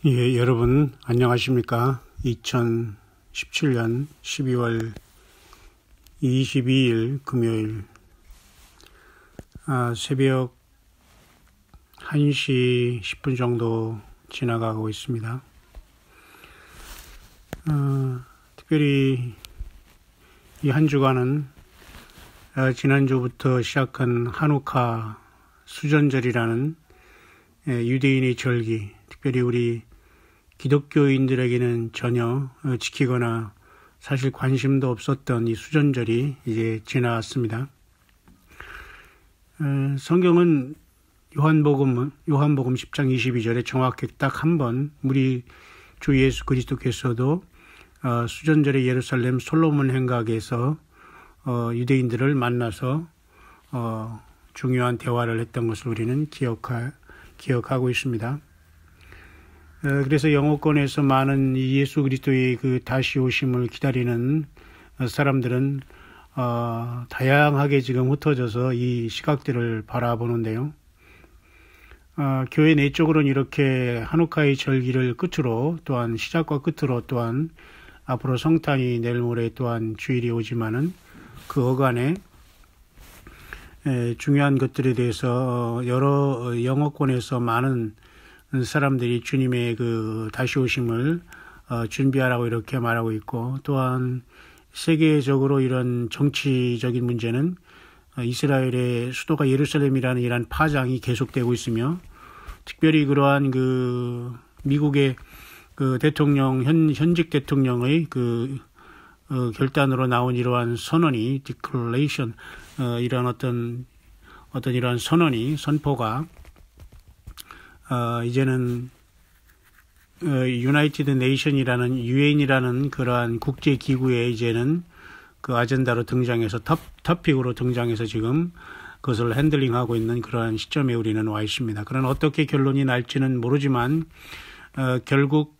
예, 여러분 안녕하십니까? 2017년 12월 22일 금요일 새벽 1시 10분 정도 지나가고 있습니다. 특별히 이 한 주간은 지난주부터 시작한 한우카 수전절이라는 유대인의 절기, 특별히 우리 기독교인들에게는 전혀 지키거나 사실 관심도 없었던 이 수전절이 이제 지나왔습니다. 성경은 요한복음 10장 22절에 정확히 딱 한 번 우리 주 예수 그리스도께서도 수전절의 예루살렘 솔로몬 행각에서 유대인들을 만나서 중요한 대화를 했던 것을 우리는 기억하고 있습니다. 그래서 영어권에서 많은 예수 그리스도의 그 다시 오심을 기다리는 사람들은 다양하게 지금 흩어져서 이 시각들을 바라보는데요. 교회 내적으로는 이렇게 한우카의 절기를 끝으로, 또한 시작과 끝으로, 또한 앞으로 성탄이 내일 모레 또한 주일이 오지만은 그 어간에 중요한 것들에 대해서 여러 영어권에서 많은 사람들이 주님의 그 다시 오심을 준비하라고 이렇게 말하고 있고, 또한 세계적으로 이런 정치적인 문제는 이스라엘의 수도가 예루살렘이라는 이러한 파장이 계속되고 있으며, 특별히 그러한 그 미국의 그 대통령 현직 대통령의 그 결단으로 나온 이러한 선언이 declaration 이러한 어떤 이러한 선포가 이제는 유나이티드 네이션이라는 유엔이라는 그러한 국제 기구에 이제는 그 아젠다로 등장해서 토픽으로 등장해서 지금 그것을 핸들링하고 있는 그러한 시점에 우리는 와 있습니다. 그러나 어떻게 결론이 날지는 모르지만 결국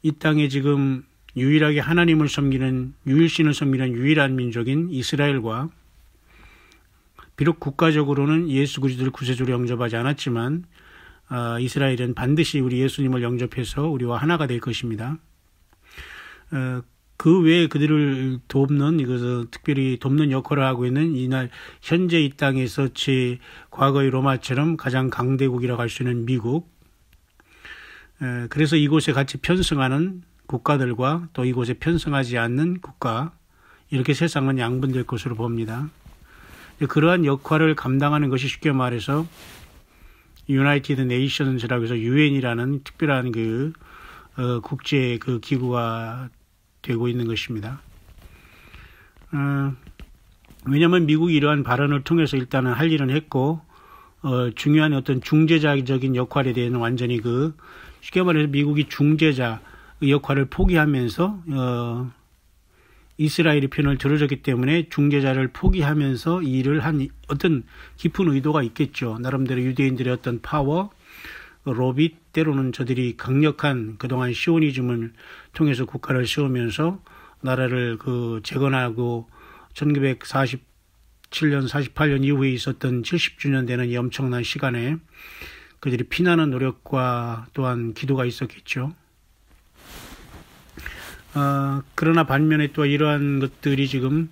이 땅에 지금 유일하게 하나님을 섬기는, 유일신을 섬기는 유일한 민족인 이스라엘과, 비록 국가적으로는 예수 그리스도를 구세주로 영접하지 않았지만 이스라엘은 반드시 우리 예수님을 영접해서 우리와 하나가 될 것입니다. 그 외에 그들을 돕는, 이것을 특별히 돕는 역할을 하고 있는 이날 현재 이 땅에서 제 과거의 로마처럼 가장 강대국이라고 할 수 있는 미국, 그래서 이곳에 같이 편승하는 국가들과 또 이곳에 편승하지 않는 국가, 이렇게 세상은 양분될 것으로 봅니다. 그러한 역할을 감당하는 것이 쉽게 말해서 유나이티드 네이션즈라고 해서 유엔이라는 특별한 그 국제 그 기구가 되고 있는 것입니다. 왜냐하면 미국이 이러한 발언을 통해서 일단은 할 일은 했고, 중요한 어떤 중재자적인 역할에 대해서는 완전히 쉽게 말해서 미국이 중재자 역할을 포기하면서 이스라엘의 편을 들어줬기 때문에 중재자를 포기하면서 이 일을 한 어떤 깊은 의도가 있겠죠. 나름대로 유대인들의 어떤 파워, 로비, 때로는 저들이 강력한 그동안 시오니즘을 통해서 국가를 세우면서 나라를 재건하고 1947년, 48년 이후에 있었던 70주년 되는 이 엄청난 시간에 그들이 피나는 노력과 또한 기도가 있었겠죠. 그러나 반면에 또 이러한 것들이 지금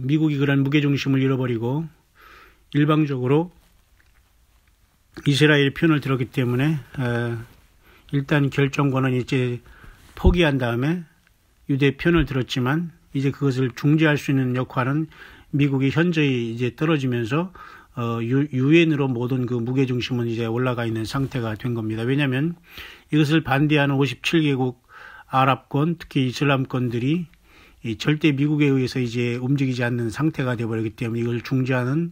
미국이 그런 무게중심을 잃어버리고 일방적으로 이스라엘의 편을 들었기 때문에 일단 결정권은 이제 포기한 다음에 유대 편을 들었지만 이제 그것을 중재할 수 있는 역할은 미국이 현저히 이제 떨어지면서 유엔으로 모든 그 무게중심은 이제 올라가 있는 상태가 된 겁니다. 왜냐하면 이것을 반대하는 57개국 아랍권, 특히 이슬람권들이 절대 미국에 의해서 이제 움직이지 않는 상태가 되어버리기 때문에 이걸 중재하는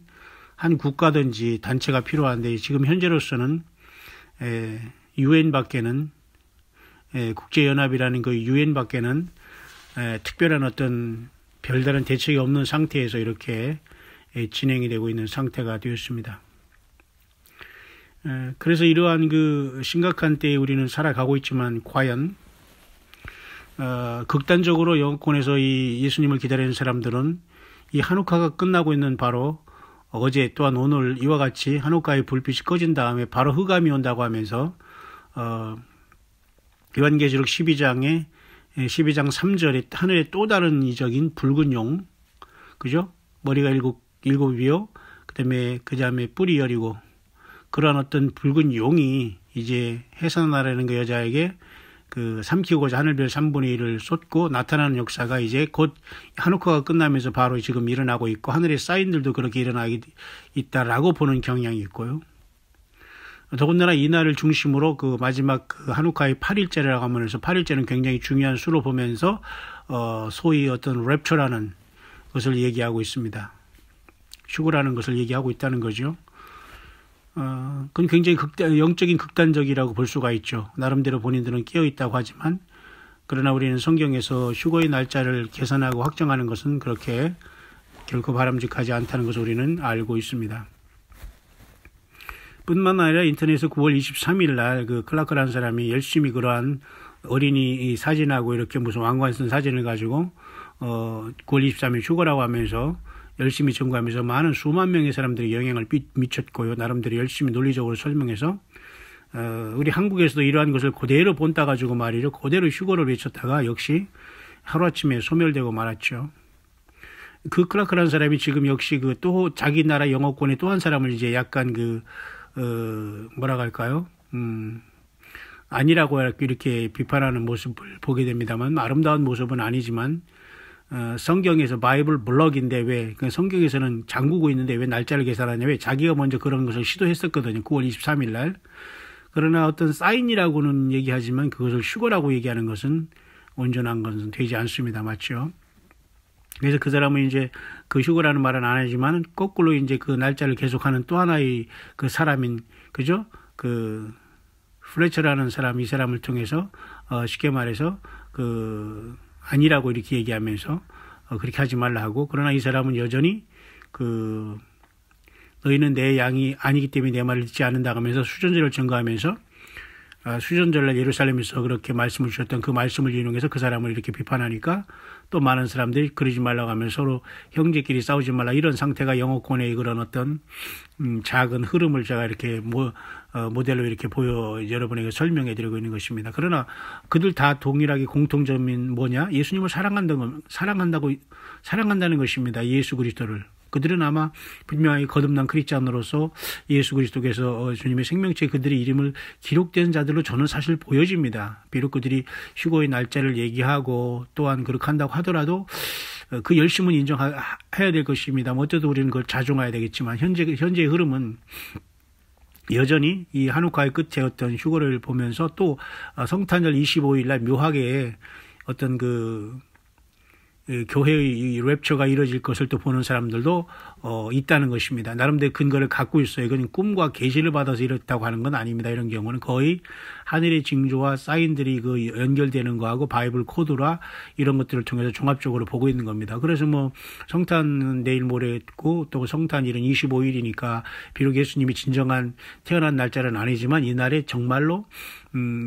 한 국가든지 단체가 필요한데, 지금 현재로서는 유엔 밖에는, 국제연합이라는 그 유엔 밖에는 특별한 어떤 별다른 대책이 없는 상태에서 이렇게 진행이 되고 있는 상태가 되었습니다. 그래서 이러한 그 심각한 때에 우리는 살아가고 있지만, 과연 극단적으로 영권에서 이 예수님을 기다리는 사람들은 이 한우카가 끝나고 있는 바로 어제 또한 오늘 이와 같이 한옥가의 불빛이 꺼진 다음에 바로 흑암이 온다고 하면서 요한계시록 12장 3절에 하늘에 또 다른 이적인 붉은 용, 그죠? 머리가 일곱이요. 그다음에 뿔이 열이고, 그러한 어떤 붉은 용이 이제 해산하라는 그 여자에게 그 삼키고자 하늘별 3분의 1을 쏟고 나타나는 역사가 이제 곧 한우카가 끝나면서 바로 지금 일어나고 있고, 하늘의 사인들도 그렇게 일어나고 있다라고 보는 경향이 있고요. 더군다나 이날을 중심으로 그 마지막 그 한우카의 8일째라고 하면서 8일째는 굉장히 중요한 수로 보면서 소위 어떤 랩처라는 것을 얘기하고 있습니다. 휴거라는 것을 얘기하고 있다는 거죠. 그건 굉장히 영적인 극단적이라고 볼 수가 있죠. 나름대로 본인들은 깨어 있다고 하지만, 그러나 우리는 성경에서 휴거의 날짜를 계산하고 확정하는 것은 그렇게 결코 바람직하지 않다는 것을 우리는 알고 있습니다. 뿐만 아니라 인터넷에서 9월 23일 날 그 클라크라는 사람이 열심히 그러한 어린이 사진하고 이렇게 무슨 왕관 쓴 사진을 가지고 9월 23일 휴거라고 하면서 열심히 전구하면서 많은 수만 명의 사람들이 영향을 미쳤고요. 나름대로 열심히 논리적으로 설명해서 우리 한국에서도 이러한 것을 그대로 본따 가지고 말이죠. 그대로 휴거를 외쳤다가 역시 하루아침에 소멸되고 말았죠. 그 클라크라는 사람이 지금 역시 그 또 자기 나라 영어권의 또 한 사람을 이제 약간 뭐라고 할까요? 아니라고 이렇게 비판하는 모습을 보게 됩니다만, 아름다운 모습은 아니지만, 성경에서 바이블 블럭인데 왜, 성경에서는 잠그고 있는데 왜 날짜를 계산하냐, 왜 자기가 먼저 그런 것을 시도했었거든요. 9월 23일 날. 그러나 어떤 사인이라고는 얘기하지만 그것을 휴거라고 얘기하는 것은 온전한 것은 되지 않습니다. 맞죠? 그래서 그 사람은 이제 그 휴거라는 말은 안 하지만 거꾸로 이제 그 날짜를 계속하는 또 하나의 그 사람인, 그죠? 그 플래처라는 사람, 이 사람을 통해서 쉽게 말해서 아니라고 이렇게 얘기하면서 그렇게 하지 말라 하고, 그러나 이 사람은 여전히 너희는 내 양이 아니기 때문에 내 말을 듣지 않는다 하면서 수전제를 증거하면서 수전절날 예루살렘에서 그렇게 말씀을 주셨던 그 말씀을 인용해서 그 사람을 이렇게 비판하니까 또 많은 사람들이 그러지 말라고 하면서 서로 형제끼리 싸우지 말라, 이런 상태가 영어권의 그런 어떤 작은 흐름을 제가 이렇게 모델로 이렇게 여러분에게 설명해 드리고 있는 것입니다. 그러나 그들 다 동일하게 공통점인 뭐냐? 예수님을 사랑한다는 것입니다. 예수 그리스도를. 그들은 아마 분명히 거듭난 크리스찬으로서 예수 그리스도께서 주님의 생명체에 그들의 이름을 기록된 자들로 저는 사실 보여집니다. 비록 그들이 휴거의 날짜를 얘기하고 또한 그렇게 한다고 하더라도 그 열심은 인정해야 될 것입니다. 어쩌도 우리는 그걸 자중해야 되겠지만 현재의 흐름은 여전히 이 한우카의 끝에 어떤 휴거를 보면서 또 성탄절 25일 날 묘하게 어떤 교회의 이 랩처가 이루어질 것을 또 보는 사람들도 있다는 것입니다. 나름대로 근거를 갖고 있어요. 이건 꿈과 계시를 받아서 이렇다고 하는 건 아닙니다. 이런 경우는 거의 하늘의 징조와 사인들이 연결되는 거하고 바이블 코드라 이런 것들을 통해서 종합적으로 보고 있는 겁니다. 그래서 성탄은 내일 모레고 또 성탄일은 25일이니까 비록 예수님이 진정한 태어난 날짜는 아니지만 이날에 정말로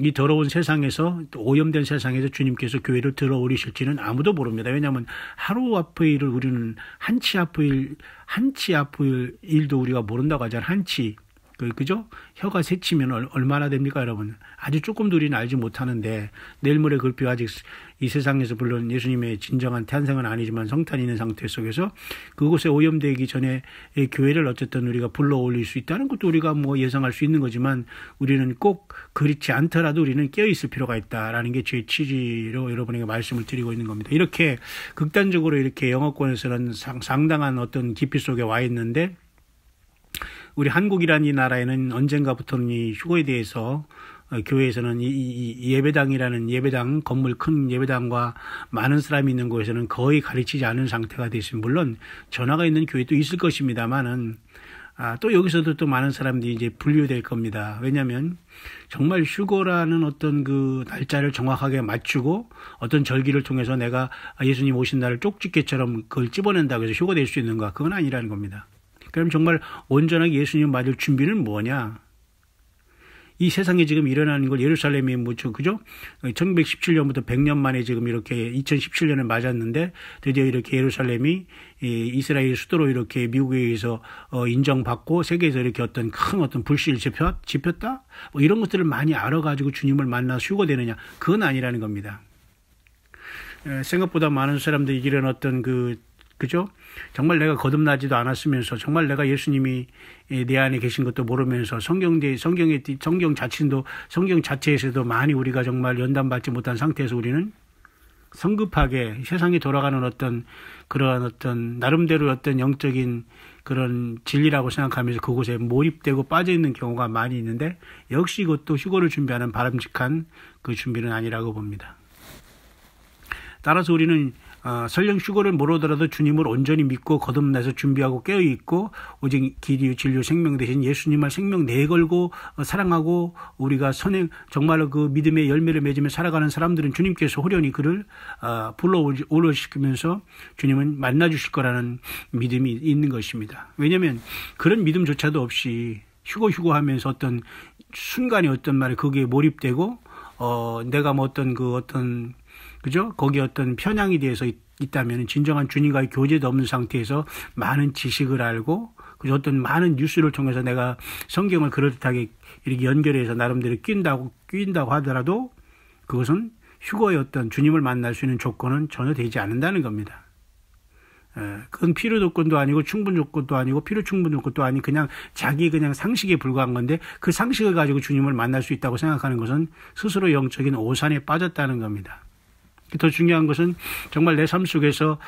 이 더러운 세상에서, 또 오염된 세상에서 주님께서 교회를 들어오리실지는 아무도 모릅니다. 왜냐하면 하루 앞의 일을 우리는 한치 앞의 일도 우리가 모른다고 하잖아요. 한치. 그죠? 혀가 새치면 얼마나 됩니까, 여러분? 아주 조금도 우리는 알지 못하는데, 내일 모레 글피 아직 이 세상에서 물론 예수님의 진정한 탄생은 아니지만 성탄이 있는 상태 속에서 그곳에 오염되기 전에 교회를 어쨌든 우리가 불러 올릴 수 있다는 것도 우리가 예상할 수 있는 거지만, 우리는 꼭 그렇지 않더라도 우리는 깨어 있을 필요가 있다라는 게 제 취지로 여러분에게 말씀을 드리고 있는 겁니다. 이렇게 극단적으로 이렇게 영어권에서는 상당한 어떤 깊이 속에 와 있는데, 우리 한국이라는 이 나라에는 언젠가부터는 이 휴거에 대해서 교회에서는 이 예배당이라는 건물, 큰 예배당과 많은 사람이 있는 곳에서는 거의 가르치지 않은 상태가 되어 있습니다. 물론 전화가 있는 교회도 있을 것입니다만은 또 여기서도 또 많은 사람들이 이제 분류될 겁니다. 왜냐하면 정말 휴거라는 어떤 그 날짜를 정확하게 맞추고 어떤 절기를 통해서 내가 예수님 오신 날을 쪽집게처럼 그걸 찝어낸다고 해서 휴거될 수 있는가? 그건 아니라는 겁니다. 그럼 정말 온전하게 예수님 맞을 준비는 뭐냐? 이 세상에 지금 일어나는 걸 예루살렘이 그죠? 1917년부터 100년 만에 지금 이렇게 2017년을 맞았는데 드디어 이렇게 예루살렘이 이스라엘 수도로 이렇게 미국에 의해서 인정받고 세계에서 이렇게 큰 불씨를 지폈다? 뭐 이런 것들을 많이 알아가지고 주님을 만나 휴거되느냐? 그건 아니라는 겁니다. 생각보다 많은 사람들이 이런 그죠? 정말 내가 거듭나지도 않았으면서 정말 내가 예수님이 내 안에 계신 것도 모르면서 성경 자체에서도 많이 우리가 정말 연단받지 못한 상태에서 우리는 성급하게 세상에 돌아가는 그러한 나름대로 영적인 그런 진리라고 생각하면서 그곳에 몰입되고 빠져 있는 경우가 많이 있는데 역시 이것도 휴거를 준비하는 바람직한 그 준비는 아니라고 봅니다. 따라서 우리는 설령 휴거를 모르더라도 주님을 온전히 믿고 거듭나서 준비하고 깨어있고 오직 길이 진료 생명 대신 예수님을 생명 내걸고 사랑하고 우리가 정말로 그 믿음의 열매를 맺으며 살아가는 사람들은 주님께서 호련히 그를 불러오시면서 주님은 만나주실 거라는 믿음이 있는 것입니다. 왜냐하면 그런 믿음조차도 없이 휴거하면서 어떤 순간에 말에 거기에 몰입되고 내가 그죠? 거기 편향이 되어서 있다면 진정한 주님과의 교제도 없는 상태에서 많은 지식을 알고 그죠? 많은 뉴스를 통해서 내가 성경을 그럴듯하게 이렇게 연결해서 나름대로 끼인다고 하더라도 그것은 휴거의 주님을 만날 수 있는 조건은 전혀 되지 않는다는 겁니다. 그건 필요 조건도 아니고 충분 조건도 아니고 필요 충분 조건도 아닌 그냥 상식에 불과한 건데 그 상식을 가지고 주님을 만날 수 있다고 생각하는 것은 스스로 영적인 오산에 빠졌다는 겁니다. 더 중요한 것은 정말 내 삶 속에서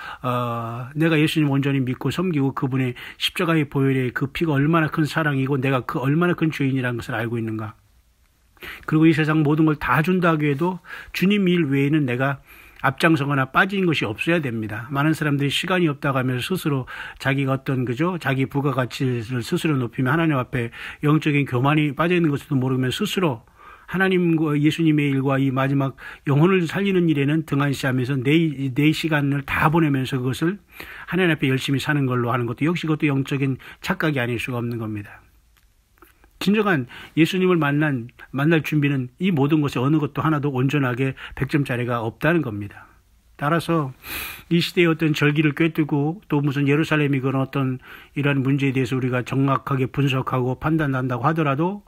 내가 예수님 온전히 믿고 섬기고 그분의 십자가의 보혈의 그 피가 얼마나 큰 사랑이고 내가 그 얼마나 큰 죄인이라는 것을 알고 있는가. 그리고 이 세상 모든 걸 다 준다고 해도 주님 일 외에는 내가 앞장서거나 빠진 것이 없어야 됩니다. 많은 사람들이 시간이 없다고 하면서 스스로 자기가 자기 부가가치를 스스로 높이며 하나님 앞에 영적인 교만이 빠져 있는 것도 모르면 스스로 하나님과 예수님의 일과 이 마지막 영혼을 살리는 일에는 등한시하면서 내 시간을 다 보내면서 그것을 하나님 앞에 열심히 사는 걸로 하는 것도 역시 그것도 영적인 착각이 아닐 수가 없는 겁니다. 진정한 예수님을 만날 준비는 이 모든 것에 어느 것도 하나도 온전하게 100점짜리가 없다는 겁니다. 따라서 이 시대의 절기를 꿰뚫고 또 무슨 예루살렘이 그런 이러한 문제에 대해서 우리가 정확하게 분석하고 판단한다고 하더라도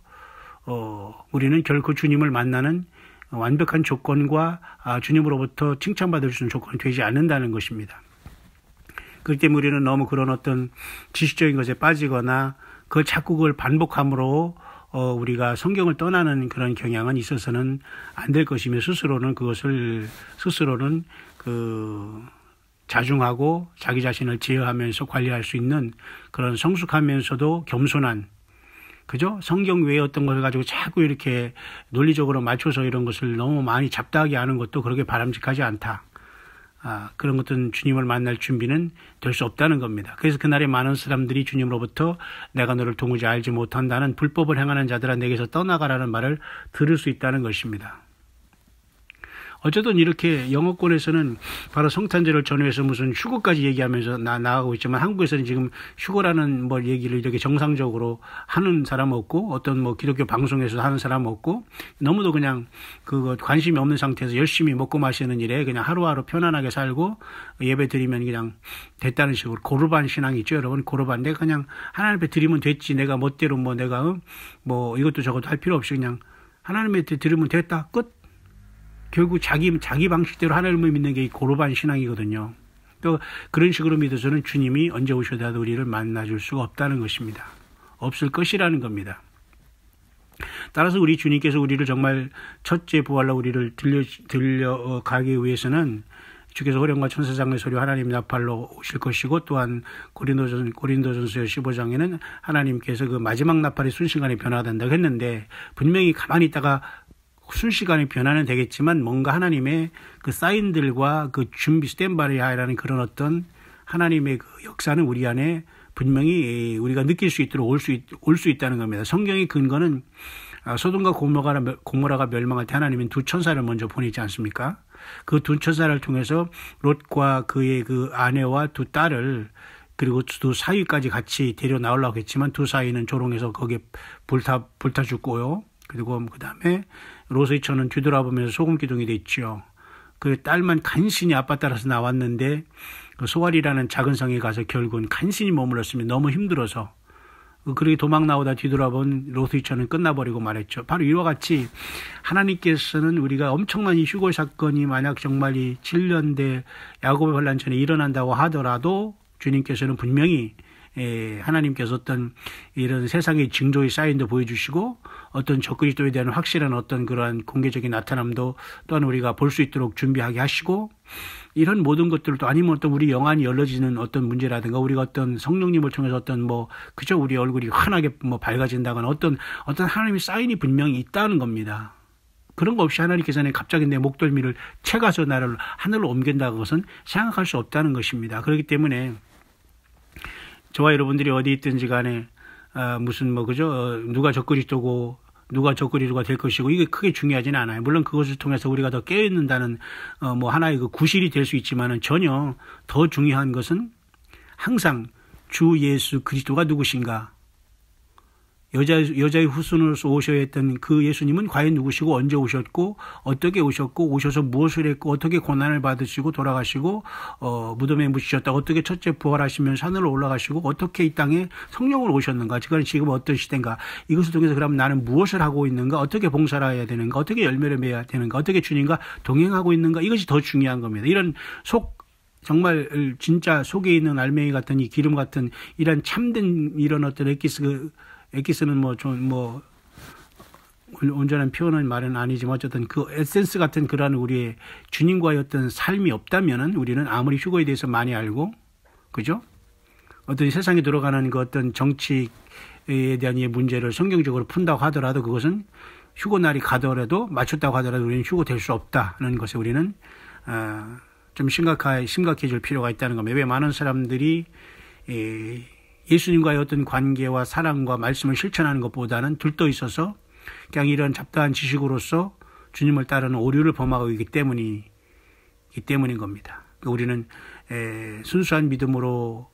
우리는 결코 주님을 만나는 완벽한 조건과 주님으로부터 칭찬받을 수 있는 조건이 되지 않는다는 것입니다. 그렇기 때문에 우리는 너무 그런 지식적인 것에 빠지거나 자꾸 그걸 반복함으로 우리가 성경을 떠나는 그런 경향은 있어서는 안 될 것이며 스스로는 자중하고 자기 자신을 제어하면서 관리할 수 있는 그런 성숙하면서도 겸손한 그죠? 성경 외에 어떤 것을 가지고 자꾸 이렇게 논리적으로 맞춰서 이런 것을 너무 많이 잡다하게 하는 것도 그렇게 바람직하지 않다. 그런 것들은 주님을 만날 준비는 될 수 없다는 겁니다. 그래서 그날에 많은 사람들이 주님으로부터 내가 너를 도무지 알지 못한다는 불법을 행하는 자들아 내게서 떠나가라는 말을 들을 수 있다는 것입니다. 어쨌든 이렇게 영어권에서는 바로 성탄절을 전후해서 무슨 휴거까지 얘기하면서 나가고 있지만 한국에서는 지금 휴거라는 얘기를 이렇게 정상적으로 하는 사람 없고 기독교 방송에서 하는 사람 없고 너무도 그냥 관심이 없는 상태에서 열심히 먹고 마시는 일에 그냥 하루하루 편안하게 살고 예배 드리면 그냥 됐다는 식으로 고르반 신앙이 있죠, 여러분. 고르반 내가 그냥 하나님 앞에 드리면 됐지 내가 멋대로 내가 이것도 저것도 할 필요 없이 그냥 하나님 앞에 드리면 됐다 끝. 결국 자기 방식대로 하나님을 믿는 게 고르반 신앙이거든요. 또 그런 식으로 믿어서는 주님이 언제 오셔도 우리를 만나줄 수가 없다는 것입니다. 없을 것이라는 겁니다. 따라서 우리 주님께서 우리를 정말 첫째 부활로 우리를 들려가기 위해서는 주께서 호령과 천사장의 소리 하나님 나팔로 오실 것이고 또한 고린도전서 15장에는 하나님께서 그 마지막 나팔이 순식간에 변화된다고 했는데 분명히 가만히 있다가 순식간에 변화는 되겠지만 뭔가 하나님의 그 사인들과 그 준비 스탠바이라는 그런 하나님의 그 역사는 우리 안에 분명히 우리가 느낄 수 있도록 올 수 있다는 겁니다. 성경의 근거는 소돔과 고모라가 멸망할 때 하나님은 두 천사를 먼저 보내지 않습니까? 그 두 천사를 통해서 롯과 그의 그 아내와 두 딸을 그리고 두 사위까지 같이 데려 나오려고 했지만 두 사위는 조롱해서 거기에 불타 죽고요. 그리고 그 다음에 로스이처는 뒤돌아보면서 소금 기둥이 됐죠. 그 딸만 간신히 아빠 따라서 나왔는데 그 소알이라는 작은 성에 가서 결국은 간신히 머물렀습니다. 너무 힘들어서. 그렇게 도망 나오다 뒤돌아본 로스이처는 끝나버리고 말했죠. 바로 이와 같이 하나님께서는 우리가 엄청난 이 휴거 사건이 만약 정말 이 7년대 야곱의 환란 전에 일어난다고 하더라도 주님께서는 분명히 하나님께서 어떤 이런 세상의 징조의 사인도 보여주시고 어떤 적그리스도에 대한 확실한 어떤 그러한 공개적인 나타남도 또한 우리가 볼 수 있도록 준비하게 하시고 이런 모든 것들도 아니면 어떤 우리 영안이 열려지는 어떤 문제라든가 우리가 어떤 성령님을 통해서 어떤 그저 우리 얼굴이 환하게 밝아진다거나 어떤 하나님의 사인이 분명히 있다는 겁니다. 그런 거 없이 하나님께서는 갑자기 내 목덜미를 채가서 나를 하늘로 옮긴다는 것은 생각할 수 없다는 것입니다. 그렇기 때문에 저와 여러분들이 어디 있든지 간에 누가 적그리스도고 누가 적그리스도가 될 것이고 이게 크게 중요하지는 않아요. 물론 그것을 통해서 우리가 더 깨어있는다는 하나의 그 구실이 될 수 있지만은 전혀 더 중요한 것은 항상 주 예수 그리스도가 누구신가? 여자의 후손으로서 오셔야 했던 그 예수님은 과연 누구시고 언제 오셨고 어떻게 오셨고 오셔서 무엇을 했고 어떻게 고난을 받으시고 돌아가시고 무덤에 묻히셨다 어떻게 첫째 부활하시면서 하늘로 올라가시고 어떻게 이 땅에 성령으로 오셨는가 지금 어떤 시대인가 이것을 통해서 그럼 나는 무엇을 하고 있는가 어떻게 봉사를 해야 되는가 어떻게 열매를 맺어야 되는가 어떻게 주님과 동행하고 있는가 이것이 더 중요한 겁니다. 이런 정말 진짜 속에 있는 알맹이 같은 이 기름 같은 이런 참된 이런 어떤 엑기스는 온전한 표현은 말은 아니지만 어쨌든 그 에센스 같은 그런 우리의 주님과의 어떤 삶이 없다면은 우리는 아무리 휴거에 대해서 많이 알고, 그죠? 어떤 세상에 들어가는 그 어떤 정치에 대한 이 문제를 성경적으로 푼다고 하더라도 그것은 휴거 날이 가더라도 맞췄다고 하더라도 우리는 휴거 될 수 없다는 것에 우리는 좀 심각해질 필요가 있다는 겁니다. 왜 많은 사람들이 예수님과의 어떤 관계와 사랑과 말씀을 실천하는 것보다는 들떠 있어서 그냥 이런 잡다한 지식으로서 주님을 따르는 오류를 범하고 있기 때문인 겁니다. 우리는 순수한 믿음으로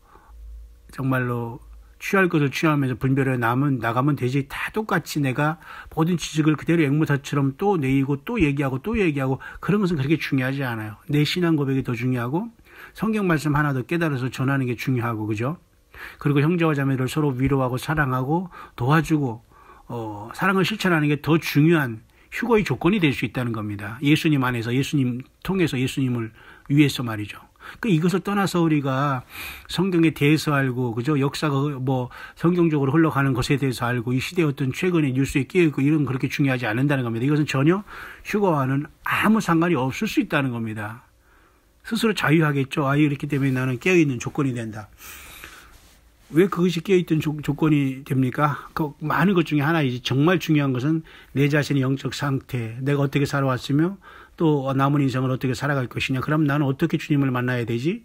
정말로 취할 것을 취하면서 분별해 나가면 되지 다 똑같이 내가 모든 지식을 그대로 앵무새처럼 또 내이고 또 얘기하고 그런 것은 그렇게 중요하지 않아요. 내 신앙 고백이 더 중요하고 성경 말씀 하나 더 깨달아서 전하는 게 중요하고 그죠? 그리고 형제와 자매를 서로 위로하고 사랑하고 도와주고 사랑을 실천하는 게 더 중요한 휴거의 조건이 될 수 있다는 겁니다. 예수님 안에서 예수님 통해서 예수님을 위해서 말이죠. 이것을 떠나서 우리가 성경에 대해서 알고 그죠 역사가 성경적으로 흘러가는 것에 대해서 알고 이 시대의 어떤 최근의 뉴스에 끼어있고 이런 그렇게 중요하지 않는다는 겁니다. 이것은 전혀 휴거와는 아무 상관이 없을 수 있다는 겁니다. 스스로 자유하겠죠. 이렇기 때문에 나는 깨어있는 조건이 된다. 왜 그것이 깨어있던 조건이 됩니까? 그 많은 것 중에 하나이지. 정말 중요한 것은 내 자신의 영적 상태, 내가 어떻게 살아왔으며 또 남은 인생을 어떻게 살아갈 것이냐. 그럼 나는 어떻게 주님을 만나야 되지?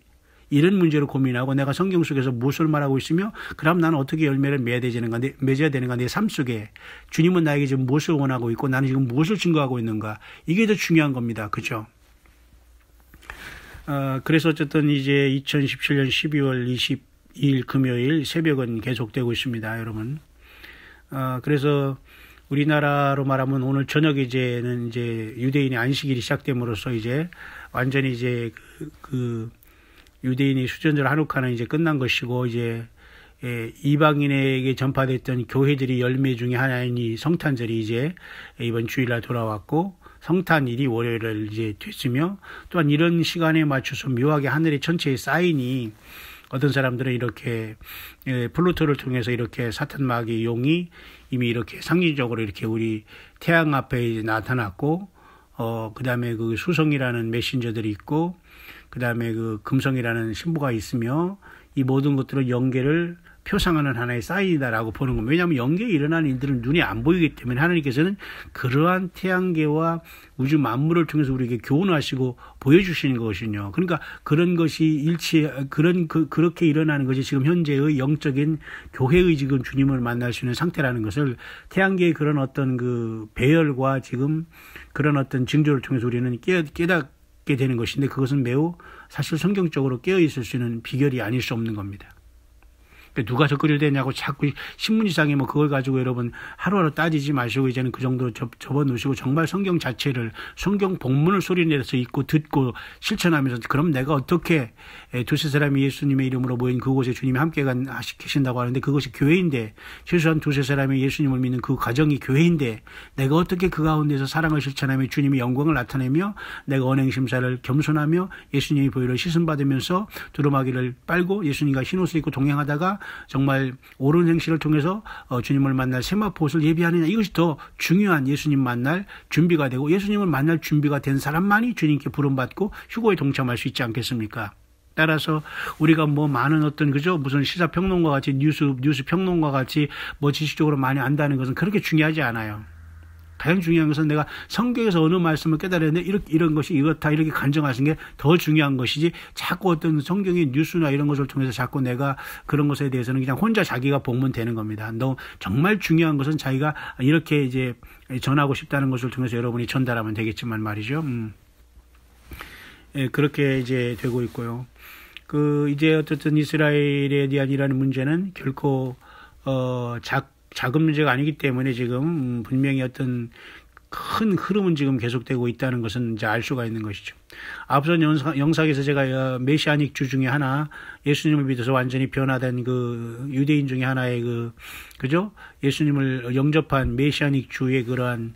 이런 문제를 고민하고 내가 성경 속에서 무엇을 말하고 있으며 그럼 나는 어떻게 열매를 맺어야 되는가 내 삶 속에 주님은 나에게 지금 무엇을 원하고 있고 나는 지금 무엇을 증거하고 있는가. 이게 더 중요한 겁니다. 그죠? 그래서 어쨌든 이제 2017년 12월 22일 금요일 새벽은 계속되고 있습니다, 여러분. 그래서 우리나라로 말하면 오늘 저녁에 이제는 유대인의 안식일이 시작됨으로써 이제 완전히 이제 그 유대인의 수전절 한우카는 이제 끝난 것이고 이제 이방인에게 전파됐던 교회들이 열매 중에 하나인 이 성탄절이 이제 이번 주일날 돌아왔고 성탄일이 월요일날 이제 됐으며 또한 이런 시간에 맞춰서 묘하게 하늘의 전체의 사인이 어떤 사람들은 이렇게 플루토를 통해서 이렇게 사탄 마귀 용이 이미 이렇게 상징적으로 이렇게 우리 태양 앞에 나타났고 그다음에 그 수성이라는 메신저들이 있고 그다음에 그 금성이라는 신부가 있으며 이 모든 것들은 영계를 표상하는 하나의 사인이다라고 보는 겁니다. 왜냐하면 영계에 일어나는 일들은 눈에 안 보이기 때문에 하나님께서는 그러한 태양계와 우주 만물을 통해서 우리에게 교훈하시고 보여주시는 것이거든요. 그러니까 그런 것이 그렇게 일어나는 것이 지금 현재의 영적인 교회의 지금 주님을 만날 수 있는 상태라는 것을 태양계의 그런 어떤 그 배열과 지금 그런 어떤 징조를 통해서 우리는 깨닫게 되는 것인데 그것은 매우 사실 성경적으로 깨어 있을 수 있는 비결이 아닐 수 없는 겁니다. 누가 적그리를 되냐고 자꾸 신문지상에 뭐 그걸 가지고 여러분 하루하루 따지지 마시고 이제는 그 정도 접어놓으시고 정말 성경 자체를 성경 본문을 소리내서 읽고 듣고 실천하면서 그럼 내가 어떻게 두세 사람이 예수님의 이름으로 모인 그곳에 주님이 함께 계신다고 하는데 그것이 교회인데 최소한 두세 사람이 예수님을 믿는 그 가정이 교회인데 내가 어떻게 그 가운데서 사랑을 실천하며 주님의 영광을 나타내며 내가 언행심사를 겸손하며 예수님의 보혈을 씻음받으면서 두루마기를 빨고 예수님과 흰옷을 입고 동행하다가 정말 옳은 행실을 통해서 주님을 만날 세마포옷을 예비하느냐 이것이 더 중요한 예수님 만날 준비가 되고 예수님을 만날 준비가 된 사람만이 주님께 부름받고 휴거에 동참할 수 있지 않겠습니까? 따라서 우리가 뭐 많은 어떤 그죠 무슨 시사평론가 같이 뉴스 평론가 같이 뭐 지식적으로 많이 안다는 것은 그렇게 중요하지 않아요. 가장 중요한 것은 내가 성경에서 어느 말씀을 깨달았는데 이런 것이 이렇다 이렇게 간증하시는 게 더 중요한 것이지 자꾸 어떤 성경의 뉴스나 이런 것을 통해서 자꾸 내가 그런 것에 대해서는 그냥 혼자 자기가 보면 되는 겁니다. 정말 중요한 것은 자기가 이렇게 이제 전하고 싶다는 것을 통해서 여러분이 전달하면 되겠지만 말이죠. 예, 그렇게 이제 되고 있고요. 이제 어쨌든 이스라엘에 대한 이라는 문제는 결코 작은 문제가 아니기 때문에 지금 분명히 어떤 큰 흐름은 지금 계속되고 있다는 것은 이제 알 수가 있는 것이죠. 앞선 영상에서 제가 메시아닉 주 중에 하나 예수님을 믿어서 완전히 변화된 그 유대인 중에 하나의 그죠? 예수님을 영접한 메시아닉 주의 그러한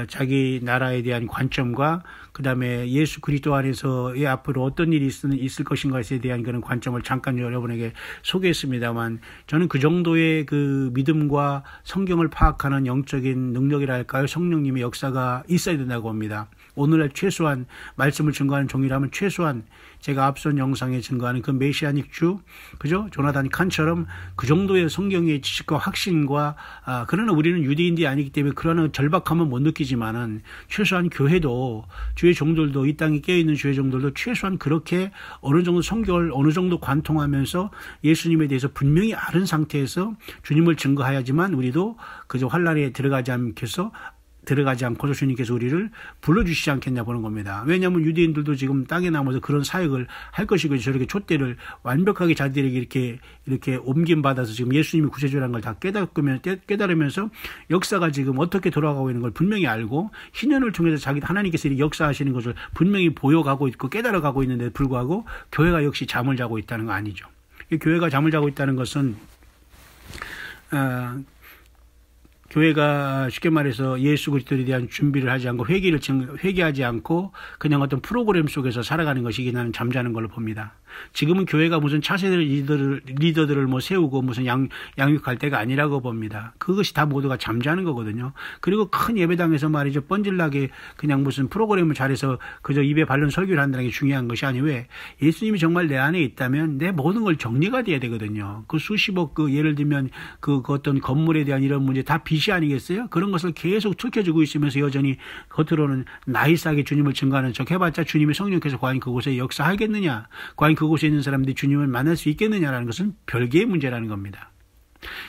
자기 나라에 대한 관점과 그 다음에 예수 그리스도 안에서의 앞으로 어떤 일이 있을 것인가에 대한 그런 관점을 잠깐 여러분에게 소개했습니다만 저는 그 정도의 그 믿음과 성경을 파악하는 영적인 능력이랄까요? 성령님의 역사가 있어야 된다고 봅니다. 오늘날 최소한 말씀을 증거하는 종이라면 최소한 제가 앞선 영상에 증거하는 그 메시아닉 주, 그죠? 조나단 칸처럼 그 정도의 성경의 지식과 확신과, 그러나 우리는 유대인들이 아니기 때문에 그러한 절박함은 못 느끼지만은 최소한 교회도, 주의 종들도, 이 땅에 깨어있는 주의 종들도 최소한 그렇게 어느 정도 성경을 어느 정도 관통하면서 예수님에 대해서 분명히 아는 상태에서 주님을 증거해야지만 우리도 그저 환란에 들어가지 않고서 주님께서 우리를 불러주시지 않겠냐 보는 겁니다. 왜냐하면 유대인들도 지금 땅에 남아서 그런 사역을 할 것이고 저렇게 촛대를 완벽하게 자기들에게 이렇게 옮김받아서 지금 예수님이 구세주라는 걸 다 깨달으면서 역사가 지금 어떻게 돌아가고 있는 걸 분명히 알고 희년을 통해서 하나님께서 이렇게 역사하시는 것을 분명히 보여가고 있고 깨달아가고 있는데 불구하고 교회가 역시 잠을 자고 있다는 거 아니죠. 교회가 잠을 자고 있다는 것은 교회가 쉽게 말해서 예수 그리스도에 대한 준비를 하지 않고 회개하지 않고 그냥 어떤 프로그램 속에서 살아가는 것이기 나는 잠자는 걸로 봅니다. 지금은 교회가 무슨 차세대 리더들을 뭐 세우고 무슨 양육할 때가 아니라고 봅니다. 그것이 다 모두가 잠자는 거거든요. 그리고 큰 예배당에서 말이죠. 뻔질나게 그냥 무슨 프로그램을 잘해서 그저 입에 바른 설교를 한다는 게 중요한 것이 아니고 왜 예수님이 정말 내 안에 있다면 내 모든 걸 정리가 돼야 되거든요. 그 수십억 예를 들면 그 어떤 건물에 대한 이런 문제 다 빚이 아니겠어요? 그런 것을 계속 틀켜주고 있으면서 여전히 겉으로는 나이스하게 주님을 증거하는 척 해봤자 주님의 성령께서 과연 그곳에 역사하겠느냐? 과연 그곳에 있는 사람들이 주님을 만날 수 있겠느냐라는 것은 별개의 문제라는 겁니다.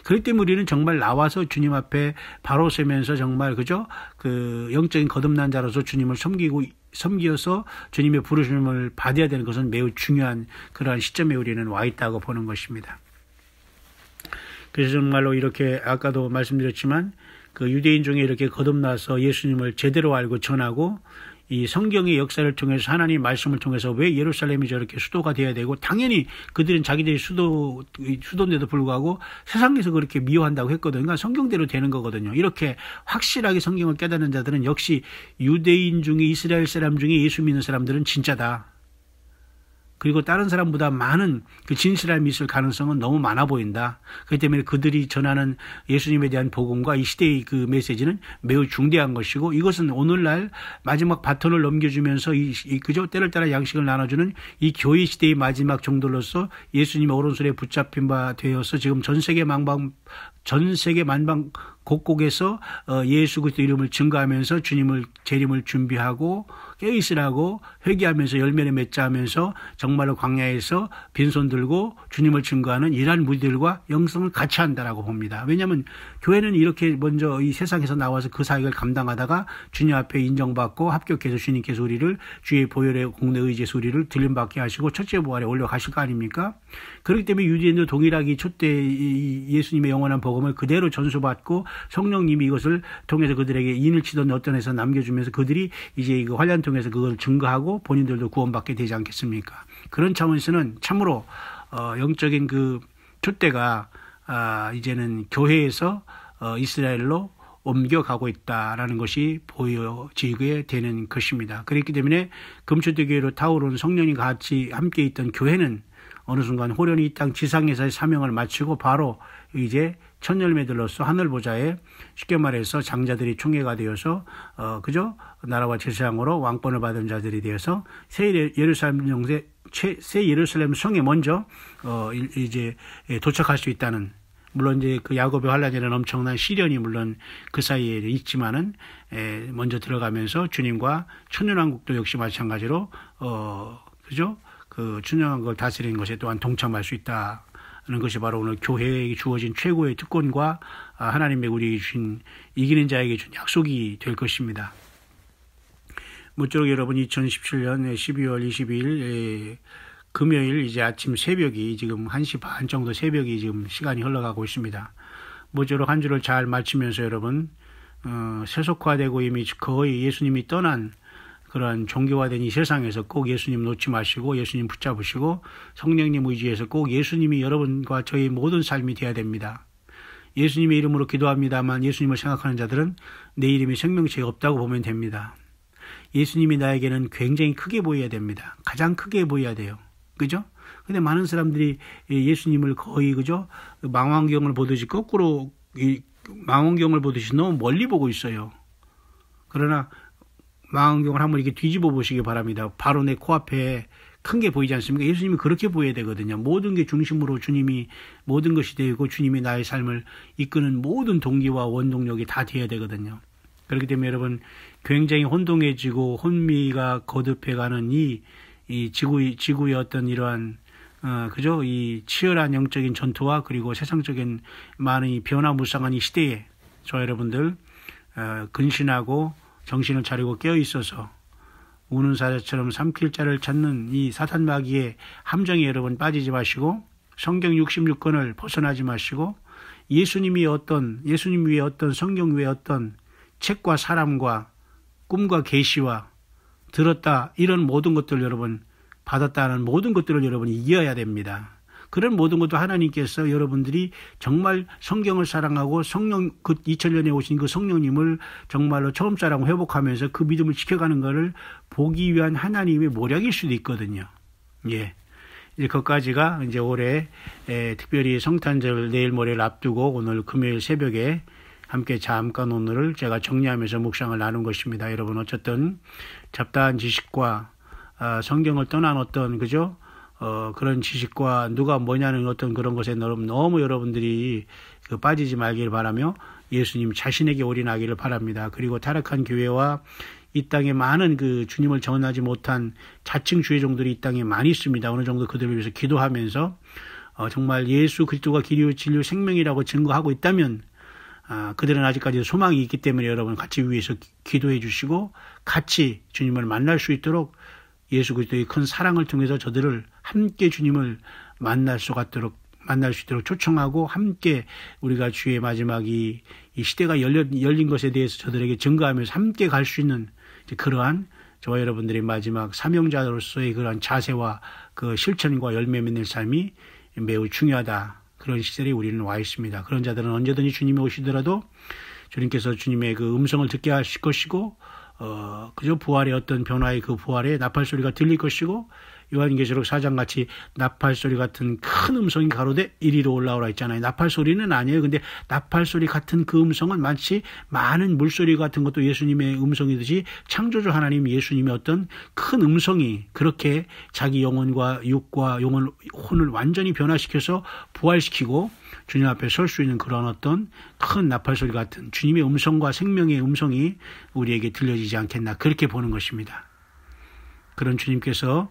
그렇기 때문에 우리는 정말 나와서 주님 앞에 바로 서면서 정말 그죠? 그 영적인 거듭난 자로서 주님을 섬기어서 주님의 부르심을 받아야 되는 것은 매우 중요한 그러한 시점에 우리는 와 있다고 보는 것입니다. 그래서 정말로 이렇게 아까도 말씀드렸지만 그 유대인 중에 이렇게 거듭나서 예수님을 제대로 알고 전하고 이 성경의 역사를 통해서 하나님의 말씀을 통해서 왜 예루살렘이 저렇게 수도가 되어야 되고 당연히 그들은 자기들이 수도인데도 불구하고 세상에서 그렇게 미워한다고 했거든요. 그러니까 성경대로 되는 거거든요. 이렇게 확실하게 성경을 깨닫는 자들은 역시 유대인 중에 이스라엘 사람 중에 예수 믿는 사람들은 진짜다. 그리고 다른 사람보다 많은 그 진실함이 있을 가능성은 너무 많아 보인다. 그렇기 때문에 그들이 전하는 예수님에 대한 복음과 이 시대의 그 메시지는 매우 중대한 것이고 이것은 오늘날 마지막 바톤을 넘겨주면서 그저 때를 따라 양식을 나눠주는 이 교회 시대의 마지막 종들로서 예수님의 오른손에 붙잡힌 바 되어서 지금 전 세계 만방 곡곡에서 예수 그리스도 이름을 증거하면서 주님을 재림을 준비하고 깨어있으라고 회개하면서 열매를 맺자 하면서 정말로 광야에서 빈손 들고 주님을 증거하는 이러한 무리들과 영성을 같이 한다라고 봅니다. 왜냐하면 교회는 이렇게 먼저 이 세상에서 나와서 그 사역을 감당하다가 주님 앞에 인정받고 합격해서 주님께서 우리를 주의 보혈의 공내 의지에서 우리를 들림받게 하시고 첫째 부활에 올려가실 거 아닙니까? 그렇기 때문에 유대인도 동일하게 초대 예수님의 영원한 복음을 그대로 전수받고 성령님이 이것을 통해서 그들에게 인을 치던 어떤 에서 남겨주면서 그들이 이제 이거 환란 통해서 그걸 증거하고 본인들도 구원받게 되지 않겠습니까? 그런 차원에서는 참으로 영적인 그 촛대가 이제는 교회에서 이스라엘로 옮겨가고 있다라는 것이 보여지게 되는 것입니다. 그렇기 때문에 금초대교회로 타오르는 성령님과 같이 함께 있던 교회는 어느 순간 호련히 이 땅 지상에서의 사명을 마치고 바로 이제 첫 열매들로서 하늘 보좌에 쉽게 말해서 장자들이 총회가 되어서 그죠? 나라와 제사장으로 왕권을 받은 자들이 되어서 새 예루살렘 성에 먼저 이제 도착할 수 있다는, 물론 이제 그 야곱의 환란이라는 엄청난 시련이 물론 그 사이에 있지만은 먼저 들어가면서 주님과 천년왕국도 역시 마찬가지로 그죠? 그 천년왕국을 다스리는 것에 또한 동참할 수 있다. 하는 것이 바로 오늘 교회에게 주어진 최고의 특권과 하나님의 우리에게 주신 이기는 자에게 준 약속이 될 것입니다. 모쪼록 여러분 2017년 12월 22일 금요일 이제 아침 새벽이 지금 1시 반 정도 새벽이 지금 시간이 흘러가고 있습니다. 모쪼록 한 주를 잘 마치면서 여러분 세속화되고 이미 거의 예수님이 떠난 그러한 종교화된 이 세상에서 꼭 예수님 놓지 마시고 예수님 붙잡으시고 성령님 의지해서 꼭 예수님이 여러분과 저희 모든 삶이 되어야 됩니다. 예수님의 이름으로 기도합니다만 예수님을 생각하는 자들은 내 이름이 생명체가 없다고 보면 됩니다. 예수님이 나에게는 굉장히 크게 보여야 됩니다. 가장 크게 보여야 돼요. 그죠? 근데 많은 사람들이 예수님을 거의 그죠? 망원경을 보듯이 거꾸로 망원경을 보듯이 너무 멀리 보고 있어요. 그러나 망원경을 한번 이렇게 뒤집어 보시기 바랍니다. 바로 내 코앞에 큰 게 보이지 않습니까? 예수님이 그렇게 보여야 되거든요. 모든 게 중심으로 주님이 모든 것이 되고 주님이 나의 삶을 이끄는 모든 동기와 원동력이 다 되어야 되거든요. 그렇기 때문에 여러분 굉장히 혼동해지고 혼미가 거듭해가는 이 지구의 어떤 이러한 그죠? 이 치열한 영적인 전투와 그리고 세상적인 많은 이 변화무쌍한 이 시대에 저 여러분들 근신하고 정신을 차리고 깨어있어서 우는 사자처럼 삼킬 자를 찾는 이 사탄 마귀의 함정에 여러분 빠지지 마시고 성경 66권을 벗어나지 마시고 예수님 위에 어떤 성경 위에 어떤 책과 사람과 꿈과 계시와 들었다 이런 모든 것들 여러분 받았다는 모든 것들을 여러분이 이겨야 됩니다. 그런 모든 것도 하나님께서 여러분들이 정말 성경을 사랑하고 성령 그 2000년에 오신 그 성령님을 정말로 처음 사랑 회복하면서 그 믿음을 지켜가는 것을 보기 위한 하나님의 모략일 수도 있거든요. 예. 이제 그까지가 이제 올해 특별히 성탄절 내일 모레를 앞두고 오늘 금요일 새벽에 함께 잠깐 오늘을 제가 정리하면서 묵상을 나눈 것입니다. 여러분 어쨌든 잡다한 지식과 성경을 떠난 어떤 그죠? 그런 지식과 누가 뭐냐는 어떤 그런 것에 너무 여러분들이 빠지지 말기를 바라며 예수님 자신에게 올인하기를 바랍니다. 그리고 타락한 교회와 이 땅에 많은 그 주님을 전하지 못한 자칭 주의종들이 이 땅에 많이 있습니다. 어느 정도 그들을 위해서 기도하면서 정말 예수 그리스도가 길이요 진리요 생명이라고 증거하고 있다면 그들은 아직까지 소망이 있기 때문에 여러분 같이 위해서 기도해 주시고 같이 주님을 만날 수 있도록 예수 그리스도의 큰 사랑을 통해서 저들을 함께 주님을 만날 수 있도록 초청하고 함께 우리가 주의 마지막 이 시대가 열린 것에 대해서 저들에게 증거하면서 함께 갈 수 있는 그러한 저와 여러분들의 마지막 사명자로서의 그러한 자세와 그 실천과 열매 맺는 삶이 매우 중요하다. 그런 시절에 우리는 와 있습니다. 그런 자들은 언제든지 주님이 오시더라도 주님께서 주님의 그 음성을 듣게 하실 것이고 그저 부활의 어떤 변화의 그 부활의 나팔 소리가 들릴 것이고 요한계시록 4장같이 나팔 소리 같은 큰 음성이 가로되 이리로 올라오라 했잖아요. 나팔 소리는 아니에요. 근데 나팔 소리 같은 그 음성은 마치 많은 물소리 같은 것도 예수님의 음성이듯이 창조주 하나님 예수님의 어떤 큰 음성이 그렇게 자기 영혼과 육과 혼을 완전히 변화시켜서 부활시키고 주님 앞에 설 수 있는 그런 어떤 큰 나팔소리 같은 주님의 음성과 생명의 음성이 우리에게 들려지지 않겠나, 그렇게 보는 것입니다. 그런 주님께서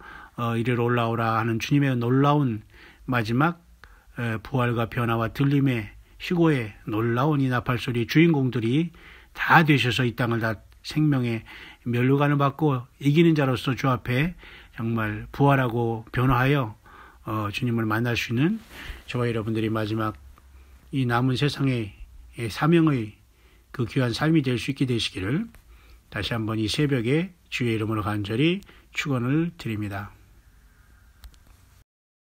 이리로 올라오라 하는 주님의 놀라운 마지막 부활과 변화와 들림의 희고의 놀라운 이 나팔소리 주인공들이 다 되셔서 이 땅을 다 생명의 면류관을 받고 이기는 자로서 주 앞에 정말 부활하고 변화하여 주님을 만날 수 있는 저와 여러분들이 마지막 이 남은 세상의 사명의 그 귀한 삶이 될 수 있게 되시기를 다시 한번 이 새벽에 주의 이름으로 간절히 축원을 드립니다.